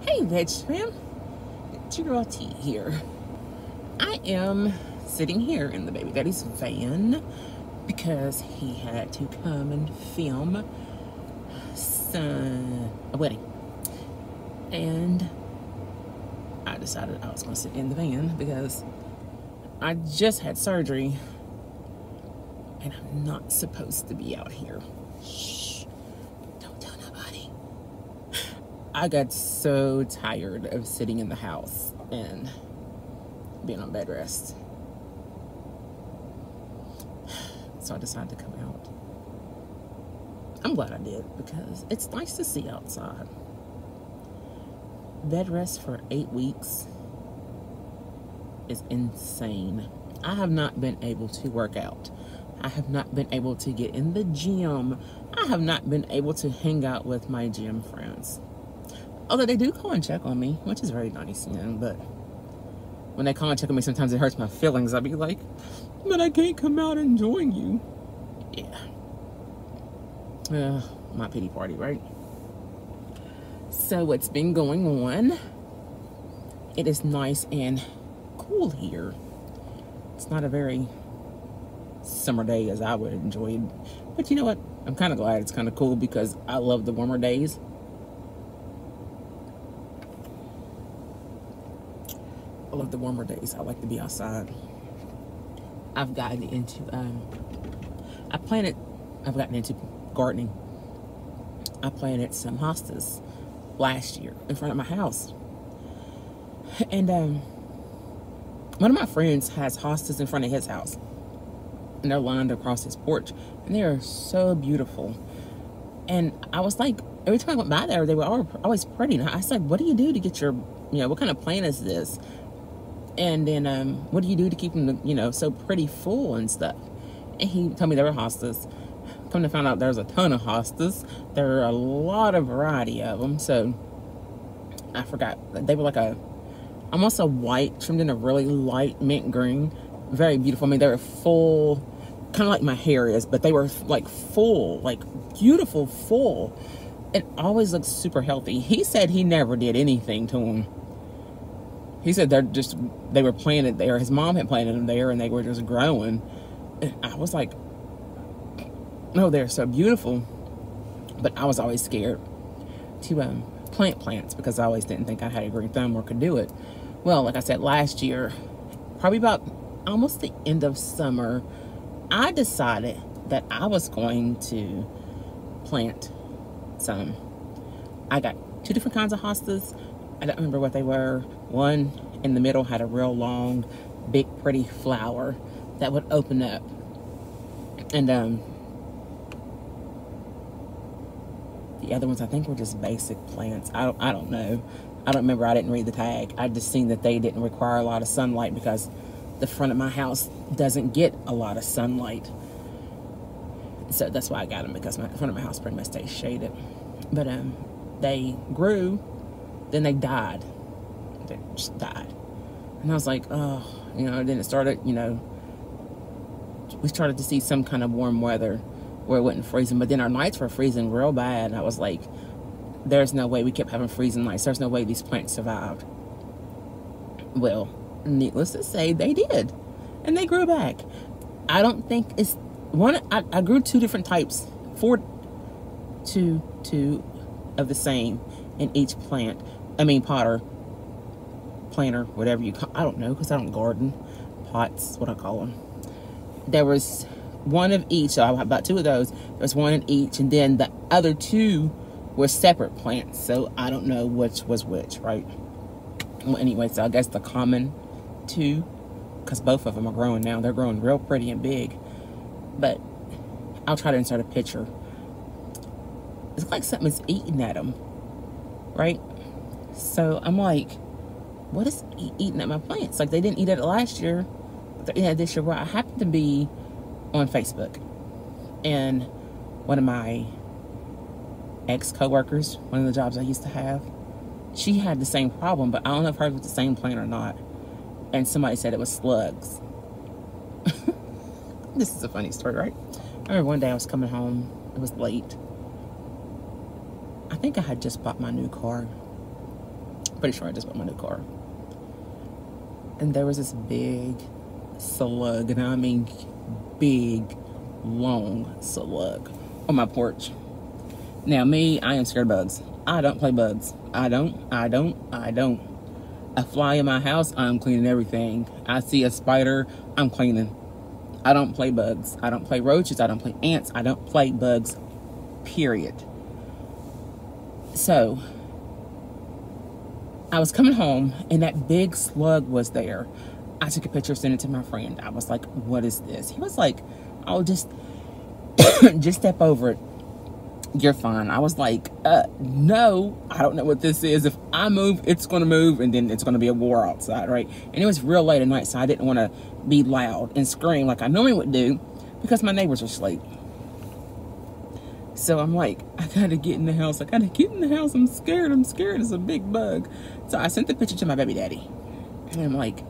Hey, Veg Fam. It's your girl T here. I am sitting here in the baby daddy's van because he had to come and film a wedding. And I decided I was going to sit in the van because I just had surgery and I'm not supposed to be out here. Shh. Don't tell nobody. I got so tired of sitting in the house and being on bed rest. So I decided to come out. I'm glad I did because it's nice to see outside. Bed rest for 8 weeks is insane. I have not been able to work out. I have not been able to get in the gym. I have not been able to hang out with my gym friends. Although they do call and check on me, which is very nice, but when they call and check on me, sometimes it hurts my feelings. I'll be like, but I can't come out and join you. Yeah. My pity party, right? So what's been going on? It is nice and cool here. It's not a very summer day as I would enjoy it. But you know what? I'm kind of glad it's kind of cool because I love the warmer days. I love the warmer days. I like to be outside. I've gotten into I've gotten into gardening. I planted some hostas last year in front of my house. And one of my friends has hostas in front of his house. And they're lined across his porch. And they are so beautiful. And I was like, every time I went by there, they were always pretty. And I said, what do you do to get your, what kind of plant is this? And then what do you do to keep them, so pretty full and stuff? And he told me they were hostas. Come to find out there's a ton of hostas. There are a lot of variety of them. So I forgot. They were like almost a white trimmed in a really light mint green. Very beautiful. I mean, they were full, kind of like my hair is, but they were like full, like beautiful full. It always looks super healthy. He said he never did anything to them. He said they were planted there. His mom had planted them there and they were just growing. And I was like, no, they're so beautiful. But I was always scared to plant plants because I always didn't think I had a green thumb or could do it. Well, like I said, last year, probably about almost the end of summer, I decided that I was going to plant some. I got 2 different kinds of hostas. I don't remember what they were. One in the middle had a real long, big, pretty flower that would open up. And the other ones I think were just basic plants. I don't know. I don't remember. I didn't read the tag. I just seen that they didn't require a lot of sunlight because the front of my house doesn't get a lot of sunlight. So that's why I got them, because the front of my house pretty much stays shaded. But they grew, then they died. They just died. And I was like, oh, then it started, we started to see some kind of warm weather where it wasn't freezing, but then our nights were freezing real bad. And I was like, there's no way. We kept having freezing nights. There's no way these plants survived. Well, needless to say, they did. And they grew back. I don't think it's one. I grew 2 different types, two of the same in each plant. I mean, potter, planter, whatever you call. I don't know, because I don't garden. Pots, what I call them. There was one of each. So I have about 2 of those. There was one in each, and then the other 2 were separate plants. So I don't know which was which, right? Well, anyway, so I guess the common 2, because both of them are growing now. They're growing real pretty and big. But I'll try to insert a picture. It's like something's eating at them, right? So I'm like, what is eating at my plants? Like, they didn't eat at it last year, but they had this year. Well, I happened to be on Facebook, and one of my ex-coworkers, one of the jobs I used to have, she had the same problem, but I don't know if hers was the same plant or not. And somebody said it was slugs. This is a funny story, right? I remember one day I was coming home. It was late. I think I had just bought my new car. pretty sure I just bought my new car. And there was this big slug, and I mean big, long slug on my porch. Now me, I am scared of bugs. I don't play bugs. I don't. A fly in my house, I'm cleaning everything. I see a spider, I'm cleaning. I don't play bugs. I don't play roaches. I don't play ants. I don't play bugs, period. So, I was coming home, and that big slug was there. I took a picture, sent it to my friend. I was like, what is this? He was like, oh, just step over it. You're fine. I was like, no, I don't know what this is. If I move, it's going to move, and then it's going to be a war outside, right? And it was real late at night, so I didn't want to be loud and scream like I normally would do because my neighbors were asleep. So I'm like, I got to get in the house. I got to get in the house. I'm scared. It's a big bug. So I sent the picture to my baby daddy. And I'm like,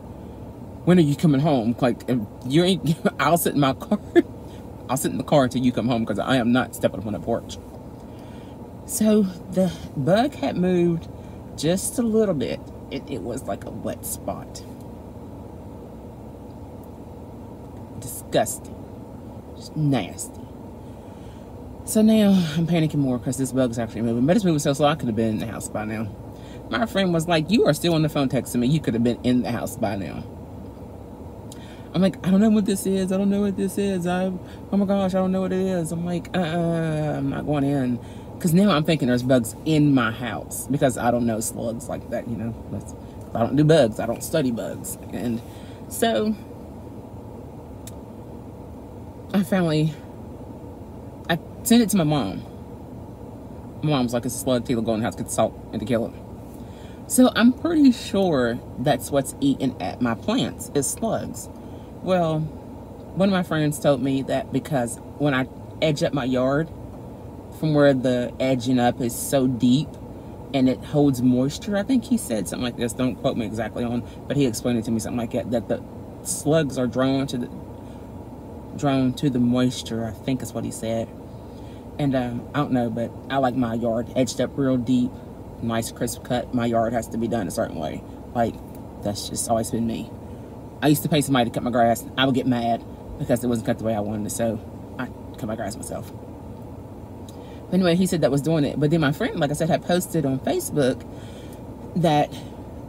when are you coming home? Like, if you ain't, I'll sit in my car. I'll sit in the car until you come home because I am not stepping up on the porch. So the bug had moved just a little bit. It was like a wet spot. Disgusting. Just nasty. So now I'm panicking more because this bug is actually moving. But it's moving so slow I could have been in the house by now. My friend was like, you are still on the phone texting me. You could have been in the house by now. I'm like, I don't know what this is. I don't know what this is. Oh my gosh, I don't know what it is. I'm like, I'm not going in. Because now I'm thinking there's bugs in my house. Because I don't know slugs like that, you know. I don't do bugs. I don't study bugs. And so, I sent it to my mom. My mom was like, it's a slug. Taylor, go in the house, get the salt, and to kill it. So, I'm pretty sure that's what's eating at my plants, is slugs. Well, one of my friends told me that because when I edge up my yard, from where the edging up is so deep and it holds moisture, I think he said something like this. Don't quote me exactly on, but he explained it to me something like that the slugs are drawn to the moisture, I think is what he said. And I don't know, but I like my yard edged up real deep, nice crisp cut. My yard has to be done a certain way. Like, that's just always been me. I used to pay somebody to cut my grass. I would get mad because it wasn't cut the way I wanted it, so I cut my grass myself. But anyway, he said that was doing it. But then my friend, like I said, had posted on Facebook that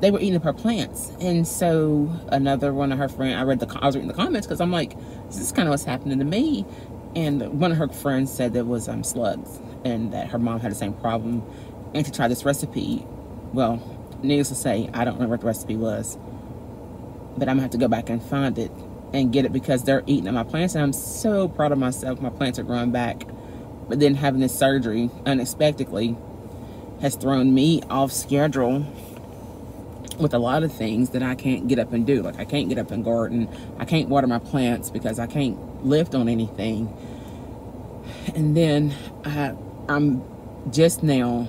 they were eating up her plants. And so another one of her friends, I was reading the comments because I'm like, this is kind of what's happening to me. And one of her friends said there was slugs and that her mom had the same problem. And to try this recipe, well, needless to say, I don't remember what the recipe was. But I'm going to have to go back and find it and get it because they're eating at my plants. And I'm so proud of myself. My plants are growing back. But then having this surgery unexpectedly has thrown me off schedule with a lot of things that I can't get up and do. Like, I can't get up and garden. I can't water my plants because I can't lift on anything. And then I'm just now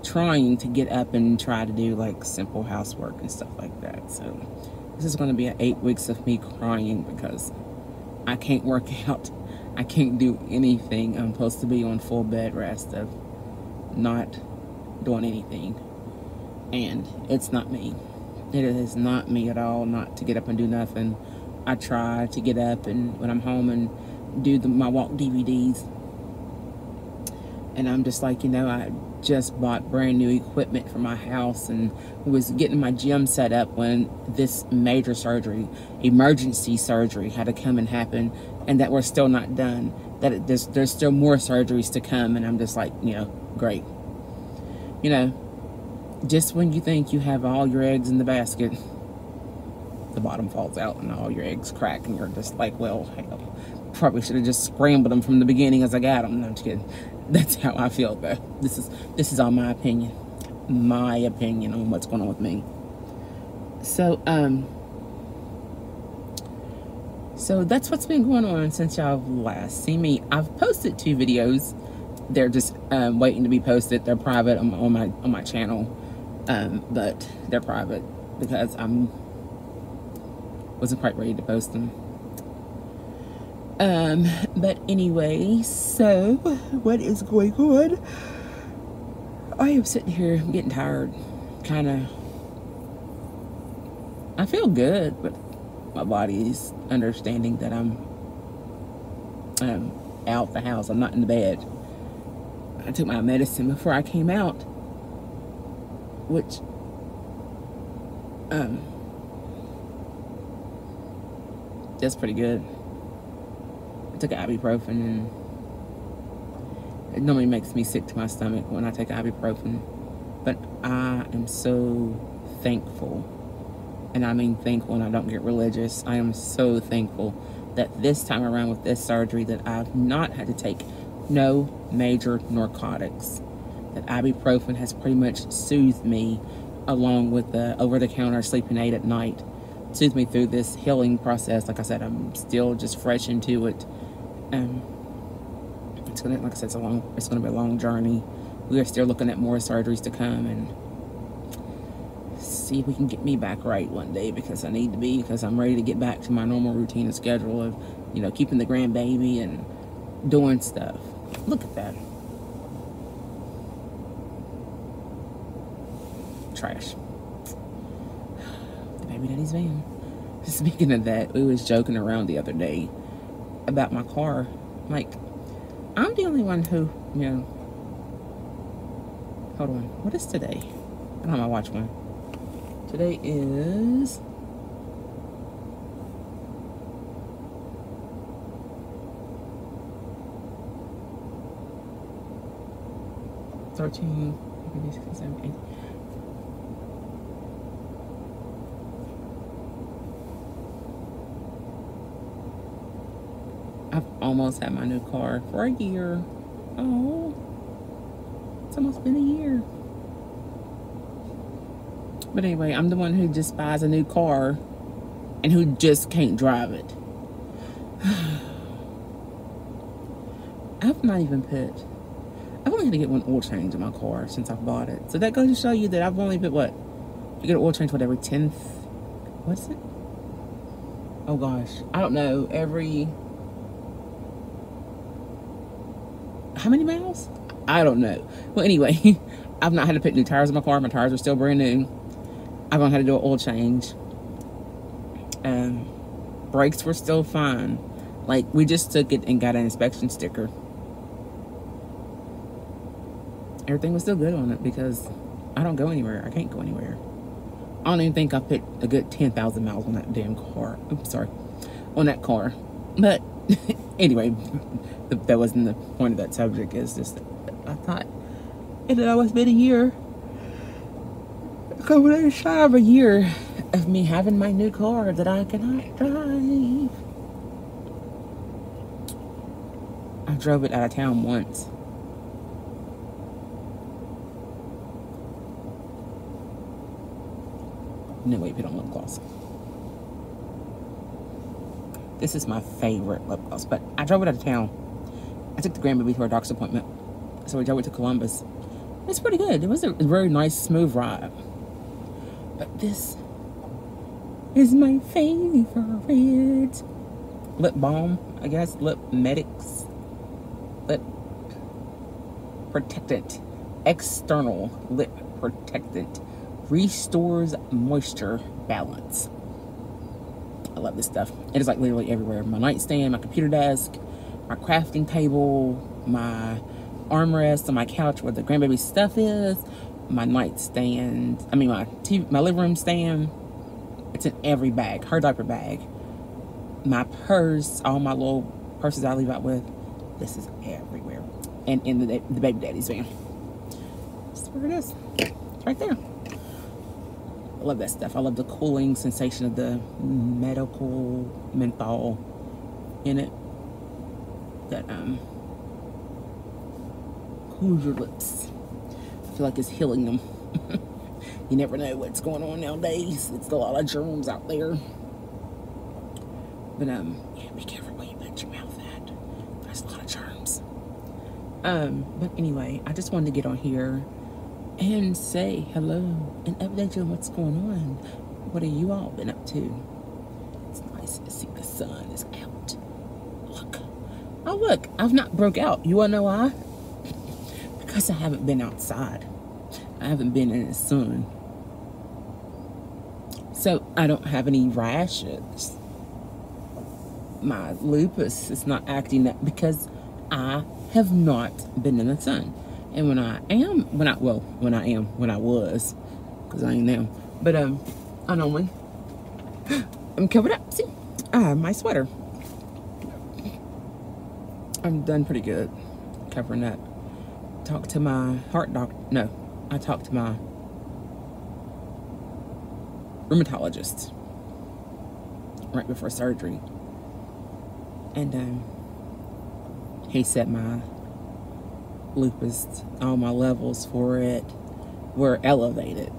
trying to get up and try to do like simple housework and stuff like that. So this is going to be 8 weeks of me crying because I can't work out. I can't do anything. I'm supposed to be on full bed rest of not doing anything. And it's not me. It is not me at all not to get up and do nothing. I try to get up and when I'm home and do my walk DVDs. And I'm just like, you know, I just bought brand new equipment for my house and was getting my gym set up when this major surgery, emergency surgery, had to come and happen, and that we're still not done. That there's still more surgeries to come, and I'm just like, you know, great. You know, just when you think you have all your eggs in the basket, the bottom falls out and all your eggs crack, and you're just like, well, hell, probably should have just scrambled them from the beginning as I got them. No, I'm just kidding. That's how I feel though. This is all my opinion on what's going on with me. So so that's what's been going on since y'all last seen me. I've posted 2 videos. They're just waiting to be posted. They're private on my channel, but they're private because wasn't quite ready to post them. But anyway, so what is going on? I am sitting here getting tired, kind of I feel good, but my body's understanding that I'm out the house. I'm not in the bed. I took my medicine before I came out, which that's pretty good. I took ibuprofen, and it normally makes me sick to my stomach when I take ibuprofen, but I am so thankful, and I mean thankful, and I don't get religious. I am so thankful that this time around with this surgery that I've not had to take no major narcotics. That ibuprofen has pretty much soothed me, along with the over-the-counter sleeping aid at night, soothed me through this healing process. Like I said, I'm still just fresh into it. It's gonna, like I said, it's gonna be a long journey. We are still looking at more surgeries to come, and see if we can get me back right one day, because I need to be, because I'm ready to get back to my normal routine and schedule of, you know, keeping the grandbaby and doing stuff. Look at that. Trash. The baby daddy's van. Speaking of that, we was joking around the other day about my car. Like, I'm the only one who, you know, hold on, what is today? I don't have my watch one. Today is $13, 16, 17. I've almost had my new car for a year. Oh, it's almost been a year. But anyway, I'm the one who just buys a new car and who just can't drive it. I've not even I've only had to get one oil change in my car since I bought it. So that goes to show you that I've only put what? You get an oil change, what, every 10th? What's it? Oh gosh, I don't know. Every, how many miles? I don't know. Well, anyway, I've not had to put new tires in my car. My tires are still brand new. I've only had to do an oil change. Brakes were still fine. Like, we just took it and got an inspection sticker. Everything was still good on it because I don't go anywhere. I can't go anywhere. I don't even think I put a good 10,000 miles on that damn car. Oops, sorry. On that car. But anyway, that wasn't the point of that subject. It's just, I thought it had always been a year. Coming shy of a year of me having my new car that I cannot drive. I drove it out of town once. No, wait, put on lip gloss. This is my favorite lip gloss, but I drove it out of town. I took the grandbaby to her doctor's appointment, so we drove it to Columbus. It's pretty good. It was a very nice, smooth ride. But this is my favorite lip balm, I guess. Lip Medix lip protectant, external lip protectant, restores moisture balance. I love this stuff. It is like literally everywhere. My nightstand, my computer desk, my crafting table, my armrest on my couch where the grandbaby stuff is, my nightstand, I mean my TV, my living room stand. It's in every bag. Her diaper bag, my purse, all my little purses I leave out with. This is everywhere, and in the baby daddy's van. That's where it is. It's right there. I love that stuff. I love the cooling sensation of the medical menthol in it. That cools your lips. I feel like it's healing them. You never know what's going on nowadays. It's a lot of germs out there. But yeah, be careful where you put your mouth at. There's a lot of germs. But anyway, I just wanted to get on here and say hello and update you on what's going on. What have you all been up to? It's nice to see the sun is out. Look. Oh look, I've not broke out. You wanna know why? Because I haven't been outside. I haven't been in the sun. So I don't have any rashes. My lupus is not acting up because I have not been in the sun. And when I was, because I ain't now. But I normally, I'm covered up. See, I have my sweater. I'm done pretty good covering up. Talked to my heart doctor. No, I talked to my rheumatologist right before surgery. And he said my lupus, all my levels for it were elevated.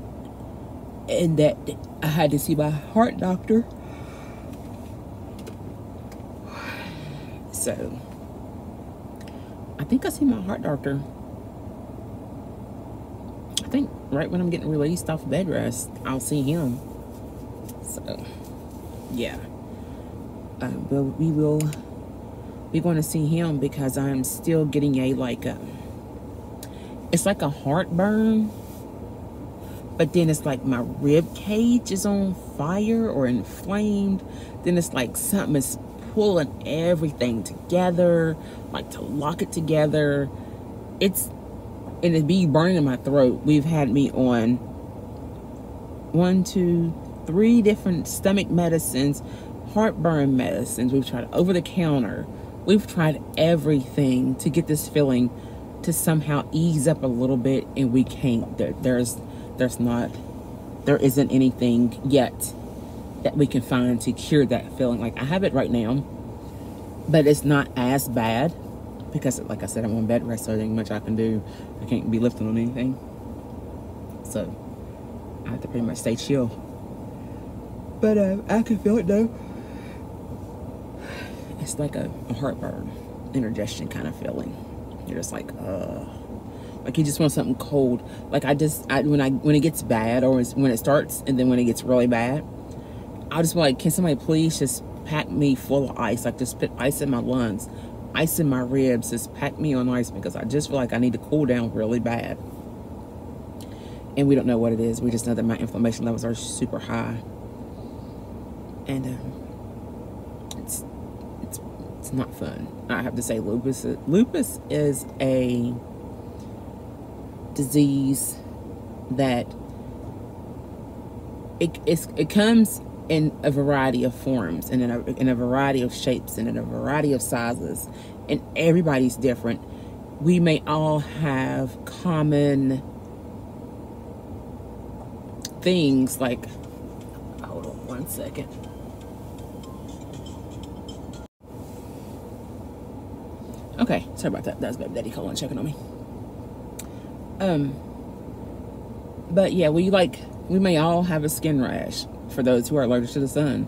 And that I had to see my heart doctor. So I think I see my heart doctor, I think right when I'm getting released off bed rest, I'll see him. So yeah, but we're going to see him because I'm still getting it's like a heartburn, but then it's like my rib cage is on fire or inflamed. Then it's like something is pulling everything together, like to lock it together. And it be burning in my throat. We've had me on 1, 2, 3 different stomach medicines, heartburn medicines. We've tried over the counter. We've tried everything to get this feeling to somehow ease up a little bit, and we can't. There isn't anything yet that we can find to cure that feeling. Like, I have it right now, but it's not as bad because, like I said, I'm on bed rest, so there ain't much I can do. I can't be lifting on anything, so I have to pretty much stay chill. But I can feel it though. It's like a heartburn, indigestion kind of feeling. You're just like you just want something cold. Like when it gets bad, or when it starts, and then when it gets really bad, I'll just be like, can somebody please just pack me full of ice? Like, just put ice in my lungs, ice in my ribs, just pack me on ice, because I just feel like I need to cool down really bad. And we don't know what it is. We just know that my inflammation levels are super high. And it's not fun. I have to say, lupus is a disease that it comes in a variety of forms, and in a variety of shapes, and in a variety of sizes, and everybody's different. We may all have common things, like, hold on 1 second. Okay, sorry about that. That was Baby Daddy calling, checking on me. But yeah, we may all have a skin rash for those who are allergic to the sun.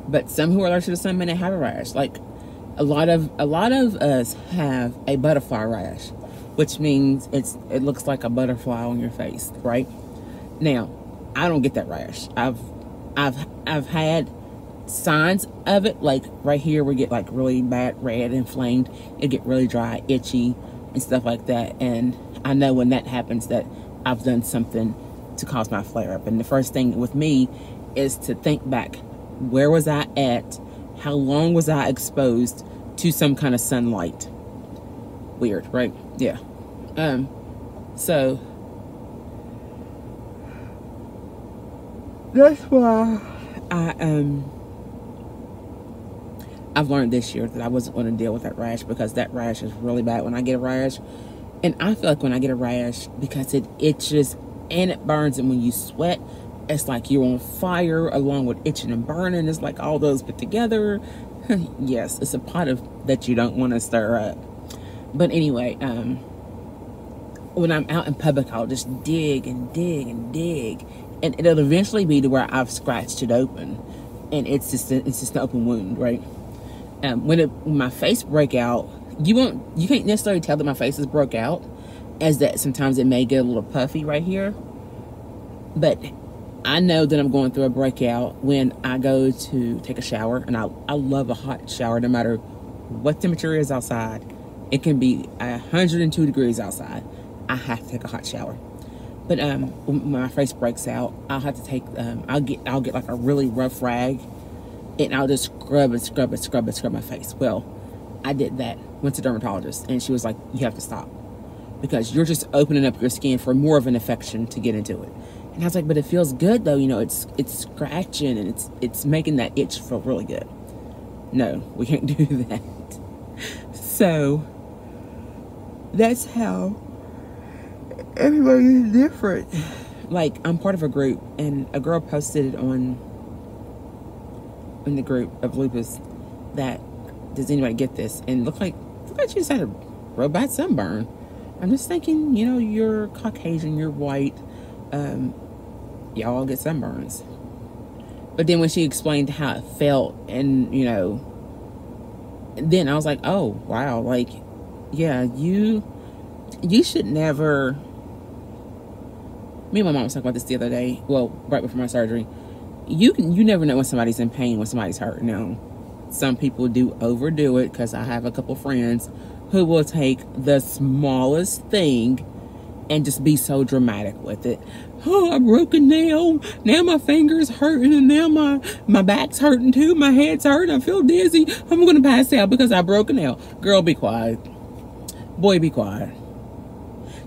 But some who are allergic to the sun may not have a rash. Like, a lot of us have a butterfly rash, which means it looks like a butterfly on your face, right? Now, I don't get that rash. I've had signs of it, like right here we get like really bad red, inflamed, it get really dry, itchy, and stuff like that. And I know when that happens that I've done something to cause my flare up. And the first thing with me is to think back, where was I at? How long was I exposed to some kind of sunlight? Weird, right? Yeah. So that's why I've learned this year that I wasn't going to deal with that rash, because that rash is really bad when I get a rash. And I feel like when I get a rash, because it itches and it burns, and when you sweat, it's like you're on fire along with itching and burning. It's like all those put together. Yes, it's a pot that you don't want to stir up. But anyway, when I'm out in public, I'll just dig and dig and dig, and it'll eventually be to where I've scratched it open, and it's just an open wound, right? When my face break out, you can't necessarily tell that my face is broke out, as that sometimes it may get a little puffy right here. But I know that I'm going through a breakout when I go to take a shower, and I love a hot shower no matter what temperature is outside. It can be 102 degrees outside. I have to take a hot shower. But when my face breaks out, I'll have to take I'll get like a really rough rag, and I'll just scrub my face. Well, I did that. Went to a dermatologist, and she was like, "You have to stop because you're just opening up your skin for more of an infection to get into it." And I was like, "But it feels good though. You know, it's scratching and it's making that itch feel really good." No, we can't do that. So that's how everybody is different. Like, I'm part of a group, and a girl posted in the group of lupus that, does anybody get this? And looked like she just had a real bad sunburn. I'm just thinking, you know, you're Caucasian, you're white, y'all get sunburns. But then when she explained how it felt, and you know, then I was like, oh wow, like, yeah, you should never. Me and my mom was talking about this the other day. Well, right before my surgery. You never know when somebody's in pain, when somebody's hurt. Now, some people do overdo it, because I have a couple friends who will take the smallest thing and just be so dramatic with it. Oh, I broke a nail. Now my finger's hurting, and now my back's hurting too. My head's hurting. I feel dizzy. I'm going to pass out because I broke a nail. Girl, be quiet. Boy, be quiet.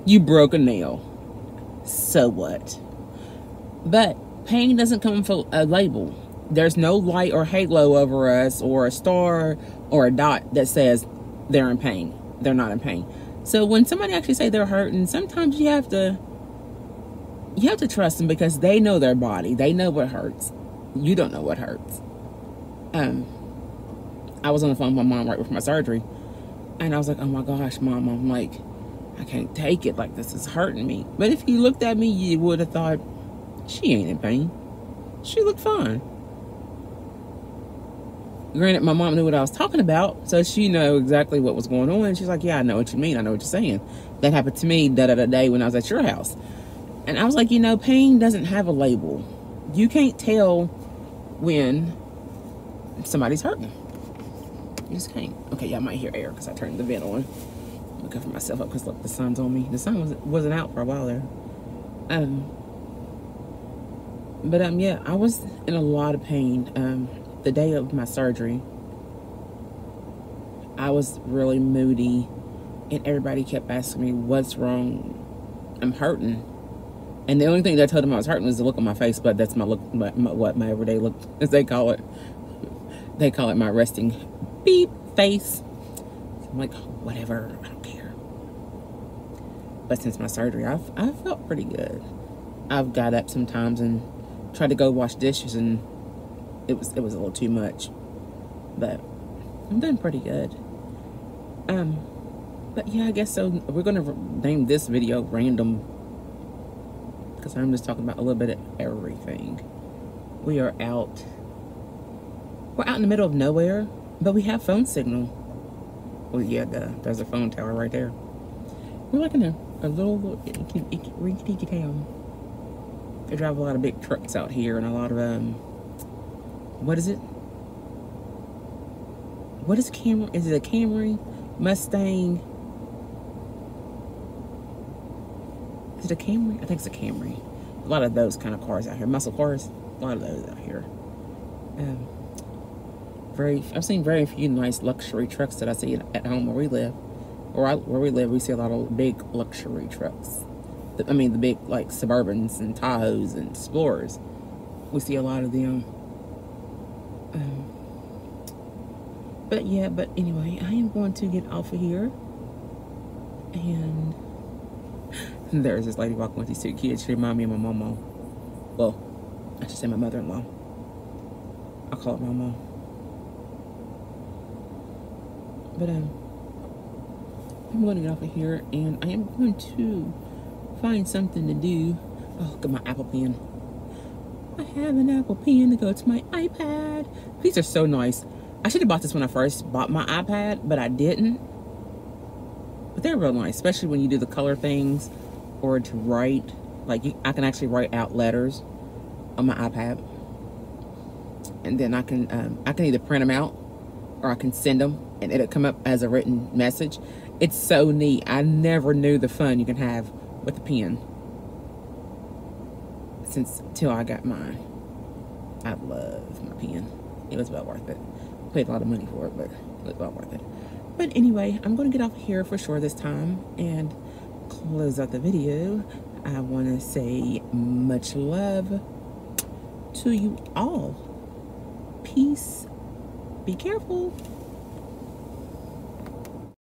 You broke a nail. So what? But pain doesn't come from a label. There's no light or halo over us, or a star or a dot that says they're in pain. They're not in pain. So when somebody actually say they're hurting, sometimes you have to trust them, because they know their body. They know what hurts. You don't know what hurts. I was on the phone with my mom right before my surgery, and I was like, oh my gosh, Mom, I'm like, I can't take it. Like, this is hurting me. But if you looked at me, you would have thought, she ain't in pain. She looked fine. Granted, my mom knew what I was talking about, so she knew exactly what was going on. She's like, yeah, I know what you mean. I know what you're saying. That happened to me the day when I was at your house. And I was like, you know, pain doesn't have a label. You can't tell when somebody's hurting. You just can't. Okay, y'all might hear air because I turned the vent on. I'm gonna cover myself up because look, the sun's on me. The sun wasn't out for a while there. Yeah, I was in a lot of pain. The day of my surgery, I was really moody, and everybody kept asking me, what's wrong? I'm hurting. And the only thing that I told them I was hurting was the look on my face, but that's my look, my everyday look, as they call it. They call it my resting beep face. I'm like, whatever, I don't care. But since my surgery, I've felt pretty good. I've got up sometimes and tried to go wash dishes, and it was a little too much. But I'm doing pretty good. But yeah, I guess so. We're gonna name this video Random, because I'm just talking about a little bit of everything. We're out in the middle of nowhere, but we have phone signal. Well, yeah, there's a phone tower right there. We're like in a little rinky-dinky town. They drive a lot of big trucks out here, and a lot of what is it? What is Camry? Is it a Camry? Mustang? Is it a Camry? I think it's a Camry. A lot of those kind of cars out here. Muscle cars. A lot of those out here. I've seen very few nice luxury trucks that I see at home where we live. Where we live, we see a lot of big luxury trucks. I mean, the big, like, Suburbans and Tahoes and Explorers. We see a lot of them. But anyway, I am going to get off of here. And there's this lady walking with these two kids. She reminds me of my mama. Well, I should say my mother-in-law. I'll call it mama. But I'm going to get off of here, and I am going to find something to do. Oh, look at my Apple Pen. I have an Apple Pen to go to my iPad. These are so nice. I should have bought this when I first bought my iPad, but I didn't. But they're real nice, especially when you do the color things or to write. Like, I can actually write out letters on my iPad. And then I can either print them out or I can send them, and it'll come up as a written message. It's so neat. I never knew the fun you can have with a pen. since till I got mine. I love my pen. It was well worth it. Paid a lot of money for it, but it was well worth it. But anyway, I'm going to get off here for sure this time and close out the video. I want to say much love to you all. Peace. Be careful.